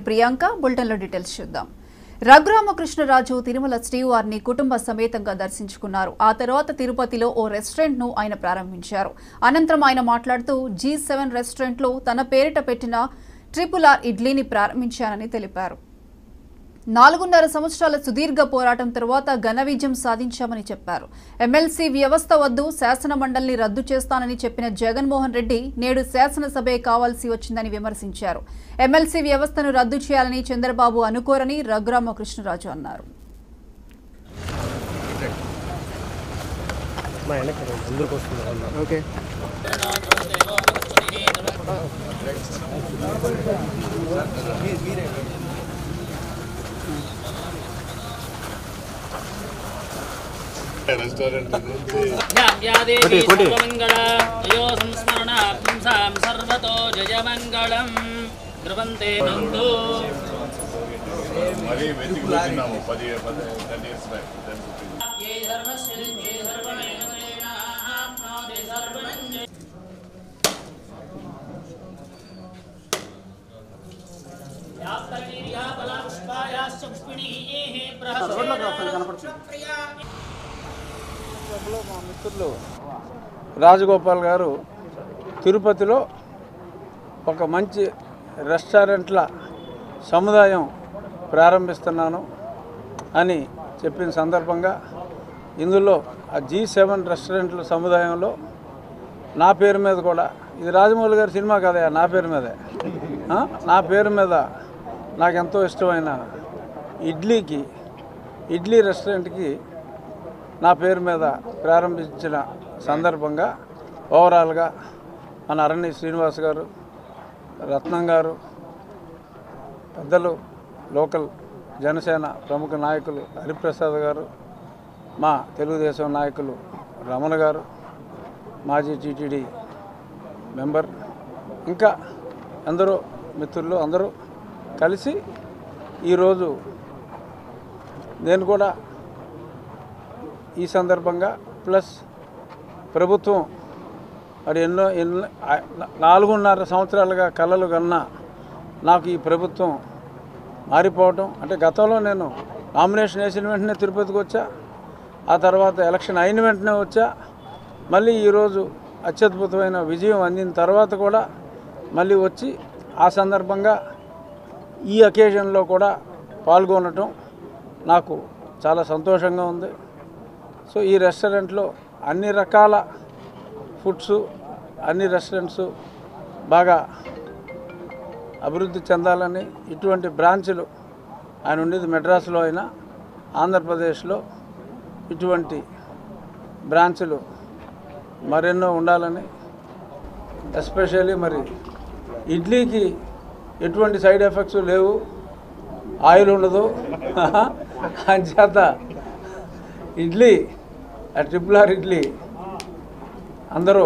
ప్రియాంక బులెటిన్లో డీటెయిల్స్ చూద్దాం. రఘురామకృష్ణరాజు తిరుమల శ్రీవారిని కుటుంబ సమేతంగా దర్శించుకున్నారు. ఆ తర్వాత తిరుపతిలో ఓ రెస్టారెంట్ ను ఆయన ప్రారంభించారు. అనంతరం ఆయన మాట్లాడుతూ G7 రెస్టారెంట్ లో తన పేరిట పెట్టిన RRR ఇడ్లీని ప్రారంభించానని తెలిపారు. 4.5 సంవత్సరాల సుదీర్ఘ పోరాటం తర్వాత ఘన విజయం సాధించామని చెప్పారు. ఎమ్మెల్సీ వ్యవస్థ వద్దు శాసన మండలిని రద్దు చేస్తానని చెప్పిన జగన్మోహన్ రెడ్డి నేడు శాసనసభే కావాల్సి వచ్చిందని విమర్శించారు. ఎమ్మెల్సీ వ్యవస్థను రద్దు చేయాలని చంద్రబాబు అనుకోరని రఘురామకృష్ణరాజు అన్నారు. రెస్టారెంట్ మరి వెతుకుతున్నాము 10 years back. మా మిత్రులు రాజగోపాల్ గారు తిరుపతిలో ఒక మంచి రెస్టారెంట్ల సముదాయం ప్రారంభిస్తున్నాను అని చెప్పిన సందర్భంగా ఇందులో ఆ G7 రెస్టారెంట్ల సముదాయంలో నా పేరు మీద కూడా, ఇది రాజమౌళి గారి సినిమా కదా, నా పేరు మీదే, నా పేరు మీద నాకు ఎంతో ఇష్టమైన ఇడ్లీ రెస్టారెంట్కి నా పేరు మీద ప్రారంభించిన సందర్భంగా ఓవరాల్గా మన అరణ్య శ్రీనివాస్ గారు, రత్నం గారు, పెద్దలు లోకల్ జనసేన ప్రముఖ నాయకులు హరిప్రసాద్ గారు, మా తెలుగుదేశం నాయకులు రమణ గారు, మాజీ టీటీడీ మెంబర్, ఇంకా అందరూ మిత్రులు అందరూ కలిసి ఈరోజు నేను కూడా ఈ సందర్భంగా ప్లస్ ప్రభుత్వం మరి ఎన్నో 4.5 సంవత్సరాలుగా కలలు కన్నా నాకు ఈ ప్రభుత్వం మారిపోవటం, అంటే గతంలో నేను నామినేషన్ వేసిన వెంటనే తిరుపతికి వచ్చా, ఆ తర్వాత ఎలక్షన్ అయిన వెంటనే వచ్చా, మళ్ళీ ఈరోజు అత్యద్భుతమైన విజయం అందిన తర్వాత కూడా మళ్ళీ వచ్చి ఆ సందర్భంగా ఈ అకేషన్లో కూడా పాల్గొనటం నాకు చాలా సంతోషంగా ఉంది. సో ఈ రెస్టారెంట్లో అన్ని రకాల ఫుడ్స్, అన్ని రెస్టారెంట్స్ బాగా అభివృద్ధి చెందాలని, ఇటువంటి బ్రాంచ్లు ఆయన ఉండేది మెడ్రాస్లో అయినా ఆంధ్రప్రదేశ్లో ఇటువంటి బ్రాంచ్లు మరెన్నో ఉండాలని, ఎస్పెషల్లీ మరి ఇడ్లీకి ఎటువంటి సైడ్ ఎఫెక్ట్స్ లేవు, ఆయిల్ ఉండదు, అంచేత ఇడ్లీ RRR ఇడ్లీ అందరూ